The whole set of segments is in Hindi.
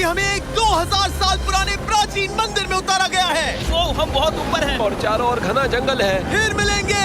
हमें एक 2000 साल पुराने प्राचीन मंदिर में उतारा गया है। वो हम बहुत ऊपर हैं और चारों ओर घना जंगल है। फिर मिलेंगे,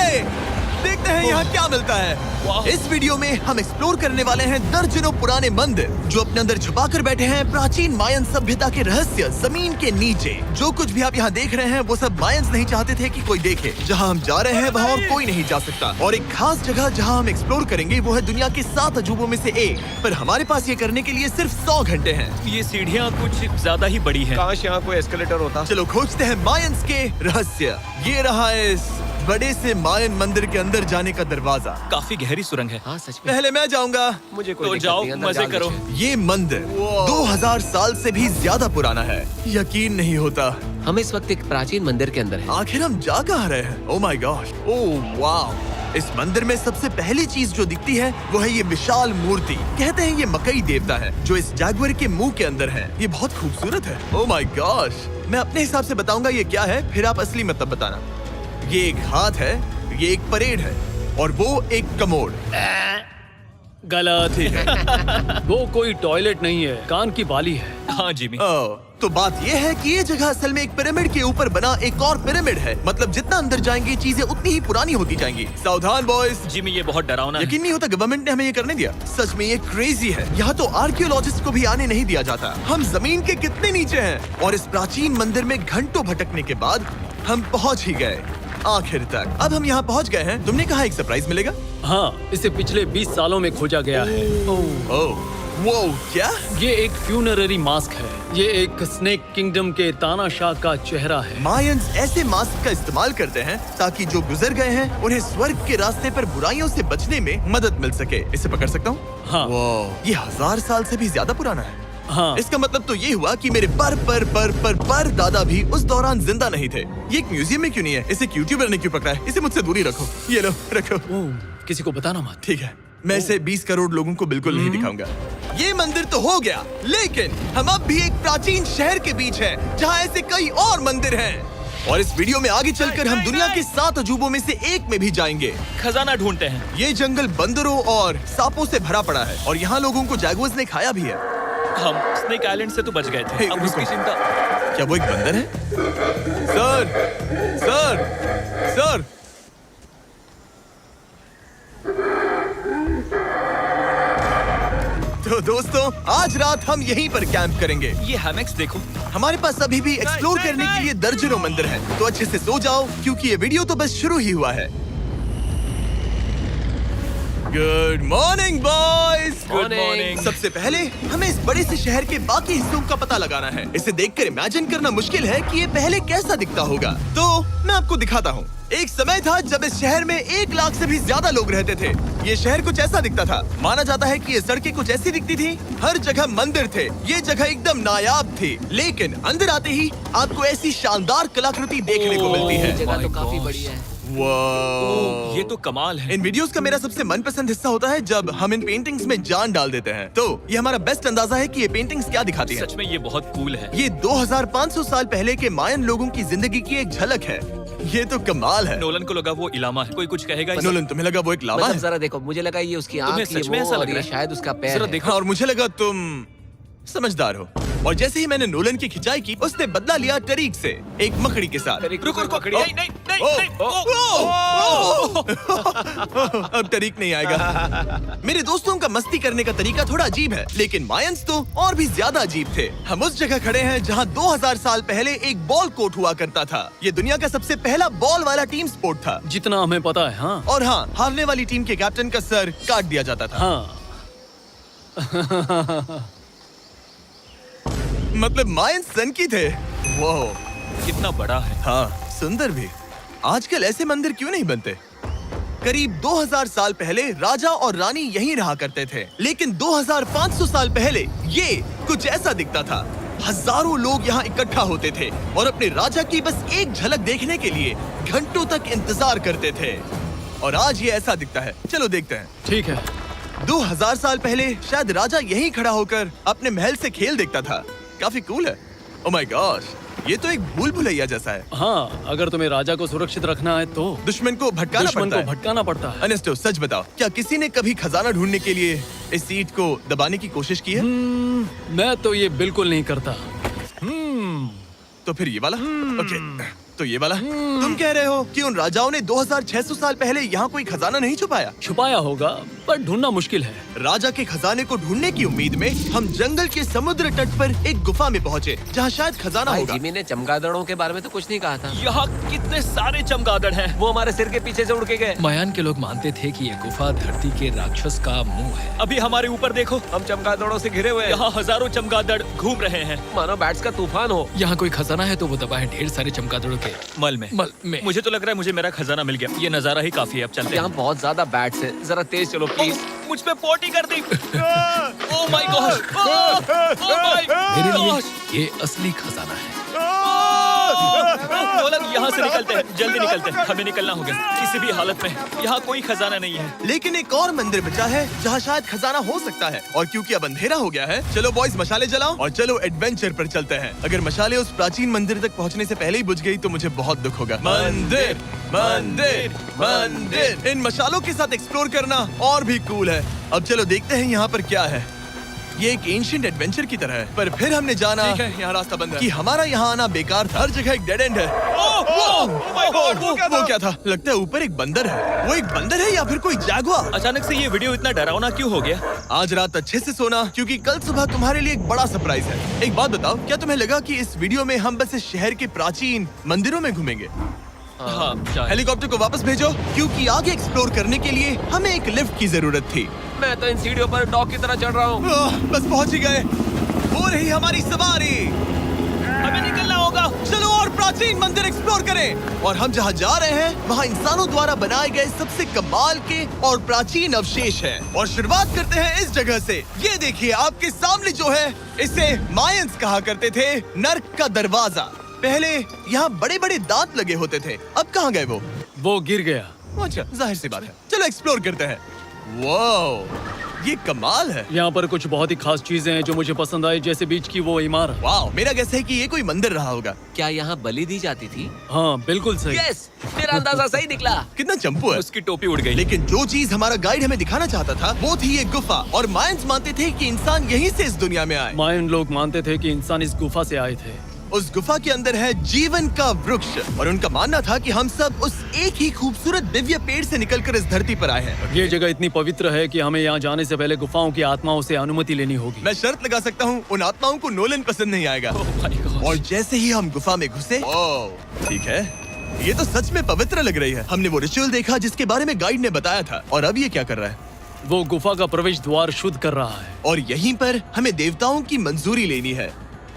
देखते हैं यहाँ क्या मिलता है। इस वीडियो में हम एक्सप्लोर करने वाले हैं दर्जनों पुराने मंदिर जो अपने अंदर छुपा कर बैठे हैं प्राचीन मायन सभ्यता के रहस्य जमीन के नीचे। जो कुछ भी आप यहाँ देख रहे हैं वो सब मायंस नहीं चाहते थे कि कोई देखे। जहाँ हम जा रहे हैं वहाँ और कोई नहीं जा सकता। और एक खास जगह जहाँ हम एक्सप्लोर करेंगे वो है दुनिया के 7 अजूबों में से एक। पर हमारे पास ये करने के लिए सिर्फ 100 घंटे हैं। ये सीढ़ियाँ कुछ ज्यादा ही बड़ी हैं। काश यहाँ कोई एस्केलेटर होता। चलो खोजते हैं मायंस के रहस्य। ये रहा इस बड़े से मायन मंदिर के अंदर जाने का दरवाजा। काफी गहरी सुरंग है। हाँ सच में। पहले मैं जाऊंगा। मुझे कोई तो दिक्कत जाओ, नहीं, अंदर मजे जाने करो। दीजिए। ये मंदिर 2000 साल से भी ज्यादा पुराना है। यकीन नहीं होता। हम इस वक्त एक प्राचीन मंदिर के अंदर हैं। आखिर हम जा कहाँ रहे हैं? ओह माय गॉड, ओह वाव। इस मंदिर में सबसे पहली चीज जो दिखती है वो है ये विशाल मूर्ति। कहते हैं ये मकई देवता है जो इस जैगुआर के मुंह के अंदर है। ये बहुत खूबसूरत है। ओह माय गॉश, मैं अपने हिसाब से बताऊंगा ये क्या है, फिर आप असली मतलब बताना। ये एक हाथ है, ये एक परेड है और वो एक कमोड। गलत ही है। वो कोई टॉयलेट नहीं है, कान की बाली है। हाँ जिमी। तो बात ये है कि ये जगह असल में एक पिरामिड के ऊपर बना एक और पिरामिड है। मतलब जितना अंदर जाएंगे चीजें उतनी ही पुरानी होती जाएंगी। सावधान बॉयज। जिमी ये बहुत डरावना है। यकीन नहीं होता गवर्नमेंट ने हमें ये करने दिया। सच में ये क्रेजी है। यहाँ तो आर्कियोलॉजिस्ट को भी आने नहीं दिया जाता। हम जमीन के कितने नीचे हैं और इस प्राचीन मंदिर में घंटों भटकने के बाद हम पहुँच ही गए आखिर तक। अब हम यहाँ पहुँच गए हैं। तुमने कहा एक सरप्राइज मिलेगा। हाँ, इसे पिछले 20 सालों में खोजा गया है। ओह वो क्या? ये एक फ्यूनररी मास्क है। ये एक स्नेक किंगडम के तानाशाह का चेहरा है। मायंस ऐसे मास्क का इस्तेमाल करते हैं ताकि जो गुजर गए हैं उन्हें स्वर्ग के रास्ते पर बुराइयों से बचने में मदद मिल सके। इसे पकड़ सकता हूँ? हाँ। ये 1000 साल से भी ज्यादा पुराना है। हाँ। इसका मतलब तो ये हुआ कि मेरे पर दादा भी उस दौरान जिंदा नहीं थे। ये एक म्यूजियम में क्यों नहीं है? इसे यूट्यूबर ने क्यों पकड़ा है? इसे मुझसे दूरी रखो। ये लो रखो। किसी को बताना मत। ठीक है, मैं इसे 20 करोड़ लोगों को बिल्कुल नहीं दिखाऊंगा। ये मंदिर तो हो गया, लेकिन हम अब भी एक प्राचीन शहर के बीच हैं, जहाँ ऐसे कई और मंदिर हैं। और इस वीडियो में आगे चलकर हम दुनिया के 7 अजूबों में से एक में भी जाएंगे। खजाना ढूंढते हैं। ये जंगल बंदरों और सांपों से भरा पड़ा है और यहाँ लोगों को जैगुआर्स ने खाया भी है। हम स्नेक आइलैंड से तो बच गए थे। हे, अब रुको। उसकी चिंता। क्या वो एक बंदर है? Sir, sir, sir. तो दोस्तों, आज रात हम यहीं पर कैंप करेंगे। ये हैमेक्स देखो। हमारे पास अभी भी एक्सप्लोर करने के लिए दर्जनों मंदिर हैं। तो अच्छे से सो जाओ क्योंकि ये वीडियो तो बस शुरू ही हुआ है। Good morning boys. Good morning. सबसे पहले हमें इस बड़े से शहर के बाकी हिस्सों का पता लगाना है। इसे देखकर इमेजिन करना मुश्किल है कि ये पहले कैसा दिखता होगा। तो मैं आपको दिखाता हूँ। एक समय था जब इस शहर में 1 लाख से भी ज्यादा लोग रहते थे। ये शहर कुछ ऐसा दिखता था। माना जाता है कि ये सड़कें कुछ ऐसी दिखती थी। हर जगह मंदिर थे। ये जगह एकदम नायाब थी। लेकिन अंदर आते ही आपको ऐसी शानदार कलाकृति देखने को मिलती है। जगह तो my काफी gosh। बड़ी है। वाह। ये तो कमाल है। इन वीडियोस का मेरा सबसे मनपसंद हिस्सा होता है जब हम इन पेंटिंग्स में जान डाल देते हैं। तो ये हमारा बेस्ट अंदाजा है कि ये पेंटिंग्स क्या दिखाती हैं। सच में ये बहुत कूल है। ये 2500 साल पहले के मायन लोगों की जिंदगी की एक झलक है। ये तो कमाल है। नोलन को लगा वो इलामा है। कोई कुछ कहेगा इसे? नोलन, तुम्हें लगा वो एक लामा मतलब है? जरा देखो, मुझे लगा ये उसकी तुम्हें आँख, सच में ये ऐसा वो, लग और रहा ये है? शायद उसका पैर जरा है। देखो। हाँ, और मुझे लगा तुम समझदार हो। और जैसे ही मैंने नोलन की खिंचाई की, उसने बदला लिया टरीक से, एक मकड़ी के साथ। रुको रुको। पकड़ी। नहीं नहीं नहीं ओ, नहीं। अब तरीक नहीं आएगा। मेरे दोस्तों का मस्ती करने का तरीका थोड़ा अजीब है, लेकिन मायंस तो और भी ज्यादा अजीब थे। हम उस जगह खड़े हैं जहां 2000 साल पहले एक बॉल कोर्ट हुआ करता था। ये दुनिया का सबसे पहला बॉल वाला टीम स्पोर्ट था। जितना हमें पता है। हाँ। और हाँ, हारने वाली टीम के कैप्टन का सर काट दिया जाता था। हाँ। मतलब मायंस सन की थे। वो कितना बड़ा है। हाँ, सुंदर भी। आजकल ऐसे मंदिर क्यों नहीं बनते? करीब 2000 साल पहले राजा और रानी यहीं रहा करते थे, लेकिन 2500 साल पहले ये कुछ ऐसा दिखता था। हजारों लोग यहाँ इकट्ठा होते थे और अपने राजा की बस एक झलक देखने के लिए घंटों तक इंतजार करते थे। और आज ये ऐसा दिखता है। चलो देखते हैं। ठीक है। 2000 साल पहले शायद राजा यहीं खड़ा होकर अपने महल से खेल देखता था। काफी कूल है। ओह माय गॉड, ये तो एक भूल भुलैया जैसा है। हाँ, अगर तुम्हें राजा को सुरक्षित रखना है तो दुश्मन को भटकाना दुश्मन पड़ता को है। भटकाना पड़ता है। अनेस्टो, सच बताओ, क्या किसी ने कभी खजाना ढूंढने के लिए इस सीट को दबाने की कोशिश की है? मैं तो ये बिल्कुल नहीं करता। तो फिर ये वाला? ओके, तो ये वाला? तुम कह रहे हो कि उन राजाओं ने 2600 साल पहले यहाँ कोई खजाना नहीं छुपाया? छुपाया होगा, पर ढूंढना मुश्किल है। राजा के खजाने को ढूंढने की उम्मीद में हम जंगल के समुद्र तट पर एक गुफा में पहुँचे, जहाँ शायद खजाना भाई होगा। जिमी ने चमगादड़ों के बारे में तो कुछ नहीं कहा था। यहाँ कितने सारे चमगादड़ हैं। वो हमारे सिर के पीछे से उड़ के गए। मायान के लोग मानते थे कि ये गुफा धरती के राक्षस का मुंह है। अभी हमारे ऊपर देखो, हम चमगादड़ों से घिरे हुए हैं। यहाँ हजारों चमगादड़ घूम रहे हैं। मानो बैट्स का तूफान हो। यहाँ कोई खजाना है तो वो दबा है ढेर सारे चमगादड़ों के मल में। मुझे तो लग रहा है मुझे मेरा खजाना मिल गया। ये नजारा ही काफी है, अब चलते यहाँ हैं। बहुत ज्यादा बैट्स हैं। जरा तेज चलो प्लीज। मुझ पे पोटी कर दी। Oh my god, oh my मेरे लिए गॉड। ये असली खजाना है। नोलन, यहाँ से निकलते हैं, जल्दी निकलते हैं, हमें निकलना होगा किसी भी हालत में। यहाँ कोई खजाना नहीं है। लेकिन एक और मंदिर बचा है जहाँ शायद खजाना हो सकता है, और क्योंकि अब अंधेरा हो गया है, चलो बॉयज मशाले जलाओ और चलो एडवेंचर पर चलते हैं। अगर मशाले उस प्राचीन मंदिर तक पहुँचने से पहले ही बुझ गई तो मुझे बहुत दुख होगा। मंदिर, मंदिर, मंदिर। इन मशालों के साथ एक्सप्लोर करना और भी कूल है। अब चलो देखते हैं यहाँ पर क्या है। ये एक एंशिएंट एडवेंचर की तरह है, पर फिर हमने जाना ठीक है, यहाँ रास्ता बंद है। कि हमारा यहाँ आना बेकार था। हर जगह एक डेड एंड है। वो क्या था? लगता है ऊपर एक बंदर है। वो एक बंदर है या फिर कोई जैगुआर? अचानक से ये वीडियो इतना डरावना क्यों हो गया? आज रात अच्छे से सोना, क्योंकि कल सुबह तुम्हारे लिए एक बड़ा सरप्राइज है। एक बात बताओ, क्या तुम्हें लगा कि इस वीडियो में हम बस इस शहर के प्राचीन मंदिरों में घूमेंगे? हाँ, शायद। हेलीकॉप्टर को वापस भेजो, क्योंकि आगे एक्सप्लोर करने के लिए हमें एक लिफ्ट की जरूरत थी। मैं तो इन सीढ़ियों पर डॉग की तरह चढ़ रहा हूँ। बस पहुंच ही गए। हो रही हमारी सवारी। हमें निकलना होगा। चलो और प्राचीन मंदिर एक्सप्लोर करें। और हम जहाँ जा रहे हैं वहाँ इंसानों द्वारा बनाए गए सबसे कमाल के और प्राचीन अवशेष हैं। और शुरुआत करते हैं इस जगह से। ये देखिए आपके सामने जो है, इसे मायंस कहा करते थे नर्क का दरवाजा। पहले यहाँ बड़े बड़े दांत लगे होते थे, अब कहाँ गए वो? वो गिर गया। अच्छा, जाहिर सी बात है। चलो एक्सप्लोर करते हैं। वाओ, ये कमाल है। यहाँ पर कुछ बहुत ही खास चीजें हैं जो मुझे पसंद आई, जैसे बीच की वो इमारत। वाओ, मेरा गेस है कि ये कोई मंदिर रहा होगा। क्या यहाँ बलि दी जाती थी? हाँ, बिल्कुल सही। यस, मेरा अंदाजा सही निकला। कितना चंपू है। उसकी टोपी उड़ गई। लेकिन जो चीज हमारा गाइड हमें दिखाना चाहता था वो थी ये गुफा। और मायंस मानते थे कि इंसान यहीं से इस दुनिया में आए। मायन लोग मानते थे कि इंसान इस गुफा से आए थे। उस गुफा के अंदर है जीवन का वृक्ष, और उनका मानना था कि हम सब उस एक ही खूबसूरत दिव्य पेड़ से निकलकर इस धरती पर आए हैं। ये जगह इतनी पवित्र है कि हमें यहाँ जाने से पहले गुफाओं की आत्माओं से अनुमति लेनी होगी। मैं शर्त लगा सकता हूँ उन आत्माओं को नोलन पसंद नहीं आएगा। ओह माय गॉड। और जैसे ही हम गुफा में घुसे, ठीक है, ये तो सच में पवित्र लग रही है। हमने वो रिचुअल देखा जिसके बारे में गाइड ने बताया था। और अब ये क्या कर रहा है? वो गुफा का प्रवेश द्वार शुद्ध कर रहा है। और यहीं पर हमें देवताओं की मंजूरी लेनी है।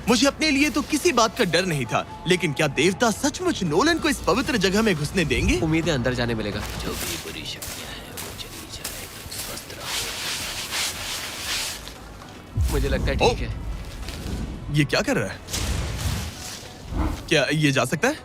मुझे अपने लिए तो किसी बात का डर नहीं था, लेकिन क्या देवता सचमुच नोलन को इस पवित्र जगह में घुसने देंगे? उम्मीद है अंदर जाने मिलेगा। जो भी बुरी शक्तियाँ हैं वो चली जाए, स्वस्थ रहो। मुझे लगता है ठीक है। ये क्या कर रहा है? क्या ये जा सकता है?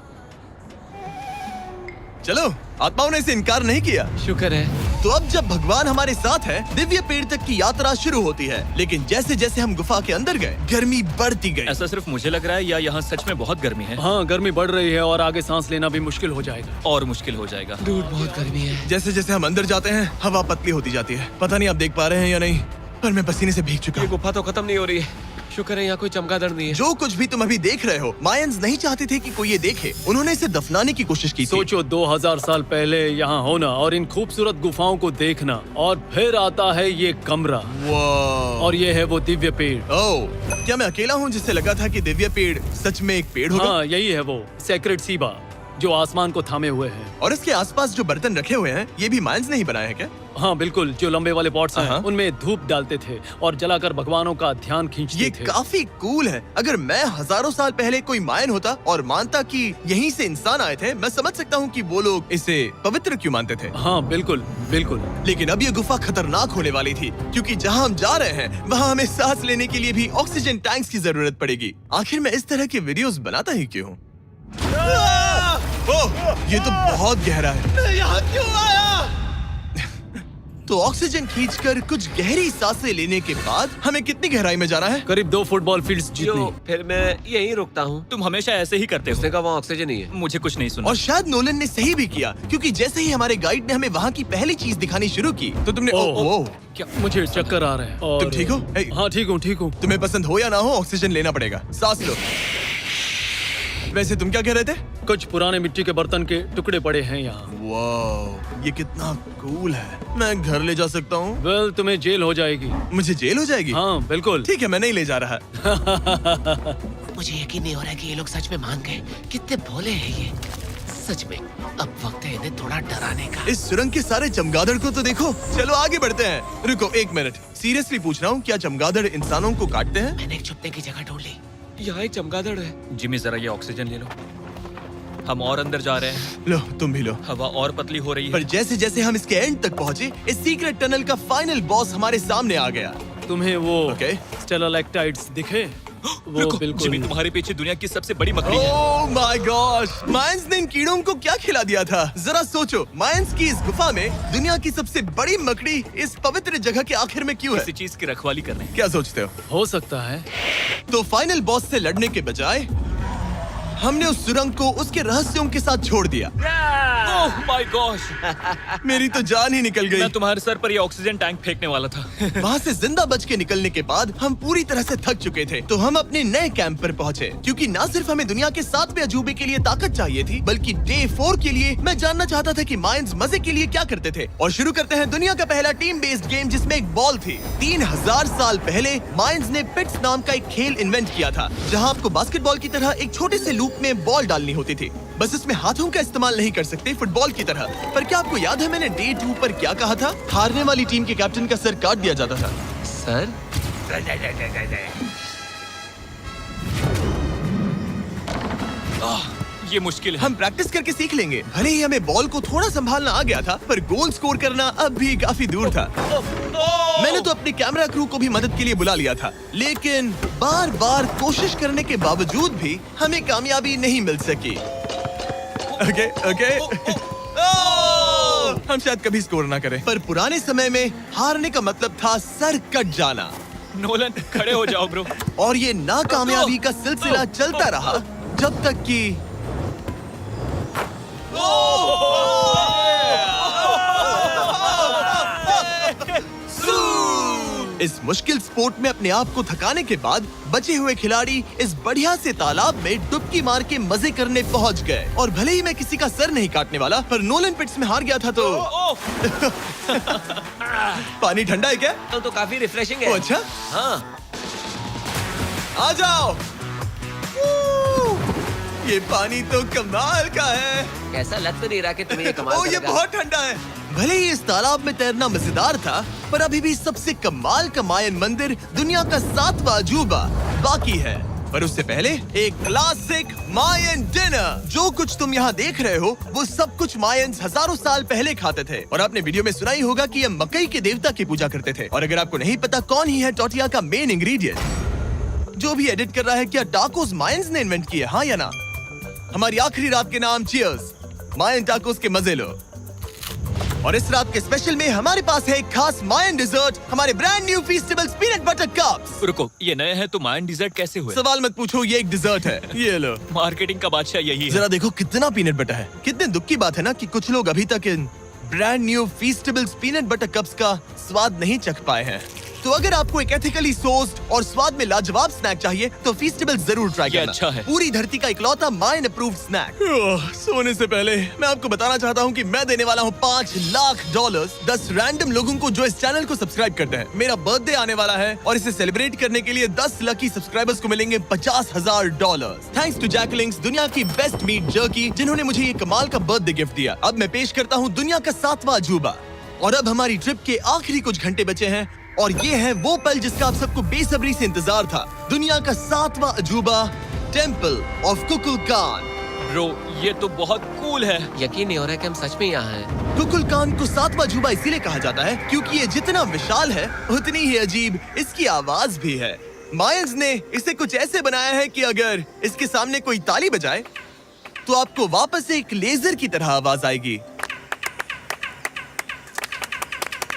चलो, आत्माओं ने इसे इनकार नहीं किया। शुक्र है। तो अब जब भगवान हमारे साथ है, दिव्य पेड़ तक की यात्रा शुरू होती है। लेकिन जैसे जैसे हम गुफा के अंदर गए, गर्मी बढ़ती गई। ऐसा सिर्फ मुझे लग रहा है या यहाँ सच में बहुत गर्मी है? हाँ, गर्मी बढ़ रही है और आगे सांस लेना भी मुश्किल हो जाएगा। और मुश्किल हो जाएगा। दूर बहुत गर्मी है। जैसे जैसे हम अंदर जाते हैं, हवा पतली होती जाती है। पता नहीं आप देख पा रहे हैं या नहीं, पर मैं पसीने से भीग चुका ये हूँ। गुफा तो खत्म नहीं हो रही है। शुक्र है यहाँ कोई चमगादड़ नहीं है। जो कुछ भी तुम अभी देख रहे हो, मायंस नहीं चाहते थे कि कोई ये देखे। उन्होंने इसे दफनाने की कोशिश की थी। सोचो 2000 साल पहले यहाँ होना और इन खूबसूरत गुफाओं को देखना, और फिर आता है ये कमरा, वाह। और ये है वो दिव्य पेड़। ओह, क्या मैं अकेला हूँ जिससे लगा था कि दिव्य पेड़ सच में एक पेड़ होगा? हाँ, यही है वो सेक्रेड सीबा जो आसमान को थामे हुए है। और इसके आसपास जो बर्तन रखे हुए हैं, ये भी मायंस ने ही बनाए हैं क्या? हाँ बिल्कुल, जो लंबे वाले पॉट्स हैं, हाँ। उनमें धूप डालते थे और जलाकर भगवानों का ध्यान खींचते ये थे। काफी कूल है। अगर मैं हजारों साल पहले कोई मायन होता और मानता कि यहीं से इंसान आए थे, मैं समझ सकता हूँ कि वो लोग इसे पवित्र क्यों मानते थे। हाँ बिल्कुल बिल्कुल। लेकिन अब ये गुफा खतरनाक होने वाली थी, क्योंकि जहाँ हम जा रहे हैं वहाँ हमें सांस लेने के लिए भी ऑक्सीजन टैंक्स की जरूरत पड़ेगी। आखिर मैं इस तरह के वीडियोस बनाता ही क्यों हूँ? ओह, ये तो बहुत गहरा है। मैं यहाँ क्यों आया? तो ऑक्सीजन खींचकर कुछ गहरी सांसें लेने के बाद हमें कितनी गहराई में जाना है? करीब 2 फुटबॉल फील्ड्स जो जितनी। फिर मैं यहीं रुकता हूँ। तुम हमेशा ऐसे ही करते हो। उसने कहा वहाँ ऑक्सीजन ही है। मुझे कुछ नहीं सुना। और शायद नोलन ने सही भी किया, क्योंकि जैसे ही हमारे गाइड ने हमें वहाँ की पहली चीज दिखानी शुरू की तो तुमने ओह, क्या मुझे चक्कर आ रहे हैं। और तुम ठीक हो? ए, हाँ ठीक हूँ। तुम्हें पसंद हो या ना हो, ऑक्सीजन लेना पड़ेगा। सांस लो। वैसे तुम क्या कह रहे थे? कुछ पुराने मिट्टी के बर्तन के टुकड़े पड़े हैं यहाँ। वाह, ये कितना कूल है। मैं घर ले जा सकता हूँ? वेल, तुम्हें जेल हो जाएगी। मुझे जेल हो जाएगी? हाँ बिल्कुल। ठीक है, मैं नहीं ले जा रहा। मुझे यकीन नहीं हो रहा है कि ये लोग सच में मान गए। कितने भोले हैं ये। सच में अब वक्त है इन्हें थोड़ा डराने का। इस सुरंग के सारे चमगादड़ को तो देखो। चलो आगे बढ़ते हैं। रुको 1 मिनट, सीरियसली पूछ रहा हूँ, क्या चमगादड़ इंसानों को काटते हैं? मैंने एक छुपने की जगह ढूंढ ली। यहाँ एक चमगादड़ है। जिमी जरा ये ऑक्सीजन ले लो। हम और अंदर जा रहे हैं। लो, तुम भी लो। हवा और पतली हो रही पर है। जैसे जैसे हम इसके एंड तक पहुँचे, इस सीक्रेट टनल का फाइनल बॉस हमारे सामने आ गया। तुम्हें वो ओके। स्टेलाक्टाइट्स दिखे? वो रुको, बिल्कुल। जिमी तुम्हारे पीछे दुनिया की सबसे बड़ी मकड़ी है। ओह माय गॉड, मायंस ने इन कीड़ों को क्या खिला दिया था? जरा सोचो, मायंस की इस गुफा में दुनिया की सबसे बड़ी मकड़ी इस पवित्र जगह के आखिर में क्यों है? किसी चीज की रखवाली कर रहे हैं। क्या सोचते हो? हो सकता है। तो फाइनल बॉस से लड़ने के बजाय हमने उस सुरंग को उसके रहस्यों के साथ छोड़ दिया। ओह माय गॉश, मेरी तो जान ही निकल गई। मैं तुम्हारे सर पर ये ऑक्सीजन टैंक फेंकने वाला था। वहाँ से जिंदा बच के निकलने के बाद हम पूरी तरह से थक चुके थे, तो हम अपने नए कैंप पर पहुँचे। क्योंकि न सिर्फ हमें दुनिया के 7वें अजूबे के लिए ताकत चाहिए थी, बल्कि डे 4 के लिए मैं जानना चाहता था कि मायंस मजे के लिए क्या करते थे। और शुरू करते हैं दुनिया का पहला टीम बेस्ड गेम, जिसमें एक बॉल थी। 3000 साल पहले मायंस ने पिट्स नाम का एक खेल इन्वेंट किया था, जहाँ आपको बास्केटबॉल की तरह एक छोटे से लूप में बॉल डालनी होती थी। बस इसमें हाथों का इस्तेमाल नहीं कर सकते, फुटबॉल की तरह। पर क्या आपको याद है मैंने डे 2 पर क्या कहा था? हारने वाली टीम के कैप्टन का सर काट दिया जाता था। सर, ये मुश्किल है। हम प्रैक्टिस करके सीख लेंगे। भले ही हमें बॉल को थोड़ा संभालना आ गया था, पर गोल स्कोर करना अब भी काफी दूर था। मैंने तो अपने कैमरा क्रू को भी मदद के लिए बुला लिया था, लेकिन बार बार कोशिश करने के बावजूद भी हमें कामयाबी नहीं मिल सकी। ओके। हम शायद कभी स्कोर ना करें, पर पुराने समय में हारने का मतलब था सर कट जाना। नोलन, खड़े हो जाओ ब्रो। और ये नाकामयाबी का सिलसिला चलता रहा जब तक कि इस मुश्किल स्पोर्ट में अपने आप को थकाने के बाद बचे हुए खिलाड़ी इस बढ़िया से तालाब में डुबकी मार के मजे करने पहुंच गए। और भले ही मैं किसी का सर नहीं काटने वाला, पर नोलन पिट्स में हार गया था तो पानी ठंडा है क्या? तो काफी रिफ्रेशिंग ओ, है। अच्छा, हाँ, आ जाओ। ये पानी तो कमाल का है। कैसा लग तो नहीं रहा कि तुम्हें ये कमाल ओ, ये करेगा। बहुत ठंडा है। भले ही इस तालाब में तैरना मजेदार था, पर अभी भी सबसे कमाल का मायन मंदिर, दुनिया का 7वां अजूबा बाकी है। पर उससे पहले एक क्लासिक मायन डिनर। जो कुछ तुम यहाँ देख रहे हो, वो सब कुछ मायंस हजारों साल पहले खाते थे। और आपने वीडियो में सुना ही होगा कि ये मकई के देवता की पूजा करते थे। और अगर आपको नहीं पता कौन ही है टोटिया का मेन इंग्रेडिएंट, जो भी एडिट कर रहा है, क्या टाकोस मायंस ने इन्वेंट किए? हाँ या ना? हमारी आखिरी रात के नाम चीयर्स, मायन टाकोस के मजे लो। और इस रात के स्पेशल में हमारे पास है एक खास मायन डिजर्ट, हमारे brand new Feastables peanut butter cups. रुको, ये नए हैं तो मायन डिजर्ट कैसे हुए? सवाल मत पूछो, ये एक डिजर्ट है। ये लो। मार्केटिंग का बादशाह यही है। जरा देखो कितना पीनट बटर है। कितने दुख की बात है ना कि कुछ लोग अभी तक इन brand new Feastables peanut butter cups का स्वाद नहीं चख पाए हैं। तो अगर आपको एक एथिकली सोर्स्ड और स्वाद में लाजवाब स्नैक चाहिए, तो फीस्टेबल्स जरूर ट्राई ये करना। अच्छा है। पूरी धरती का इकलौता मायन अप्रूव्ड स्नैक। सोने से पहले मैं आपको बताना चाहता हूँ कि मैं देने वाला हूँ $5 लाख 10 रैंडम लोगों को जो इस चैनल को सब्सक्राइब करते हैं। मेरा बर्थडे आने वाला है और इसे सेलिब्रेट करने के लिए 10 लकी सब्सक्राइबर्स को मिलेंगे $50,000। थैंक्स टू जैकलिंग्स, दुनिया की बेस्ट मीट जर्की, जिन्होंने मुझे ये कमाल का बर्थडे गिफ्ट दिया। अब मैं पेश करता हूँ दुनिया का 7वां अजूबा। और अब हमारी ट्रिप के आखिरी कुछ घंटे बचे हैं, और ये है वो पल जिसका आप सबको बेसब्री से इंतजार था। दुनिया का 7वां अजूबा, टेंपल ऑफ कुकुलकान। ब्रो, ये तो बहुत कूल है। यकीन नहीं हो रहा है कि हम सच में यहाँ हैं। कुकुलकान को 7वां अजूबा इसीलिए कहा जाता है क्योंकि ये जितना विशाल है, उतनी ही अजीब इसकी आवाज भी है। मायंस ने इसे कुछ ऐसे बनाया है कि अगर इसके सामने कोई ताली बजाए, तो आपको वापस एक लेजर की तरह आवाज आएगी।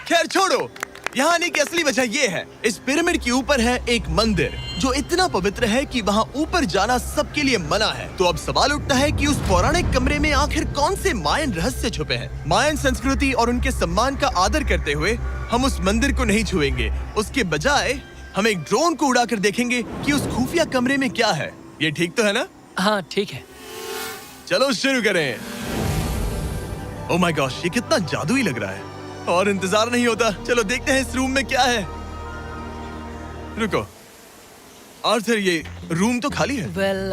खैर छोड़ो, यहाँ आने की असली वजह ये है, इस पिरामिड के ऊपर है एक मंदिर जो इतना पवित्र है कि वहाँ ऊपर जाना सबके लिए मना है। तो अब सवाल उठता है कि उस पौराणिक कमरे में आखिर कौन से मायन रहस्य छुपे हैं। मायन संस्कृति और उनके सम्मान का आदर करते हुए हम उस मंदिर को नहीं छुएंगे, उसके बजाय हम एक ड्रोन को उड़ाकर देखेंगे कि उस खुफिया कमरे में क्या है। ये ठीक तो है ना? हाँ ठीक है। चलो शुरू करें। ओह माय गॉश, ये कितना जादुई लग रहा है और इंतजार नहीं होता। चलो देखते हैं इस रूम में क्या है। रुको आर्थर, ये रूम तो खाली है। वेल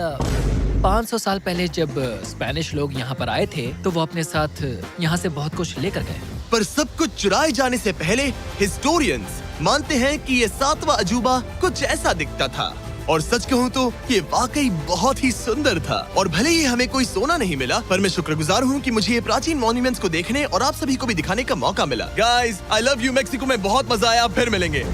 500 साल पहले जब स्पेनिश लोग यहाँ पर आए थे तो वो अपने साथ यहाँ से बहुत कुछ लेकर गए। पर सब कुछ चुराए जाने से पहले हिस्टोरियंस मानते हैं कि ये 7वां अजूबा कुछ ऐसा दिखता था। और सच कहूँ तो ये वाकई बहुत ही सुंदर था। और भले ही हमें कोई सोना नहीं मिला, पर मैं शुक्रगुजार हूँ कि मुझे ये प्राचीन मॉन्यूमेंट्स को देखने और आप सभी को भी दिखाने का मौका मिला। Guys, I love you. Mexico में बहुत मजा आया, फिर मिलेंगे।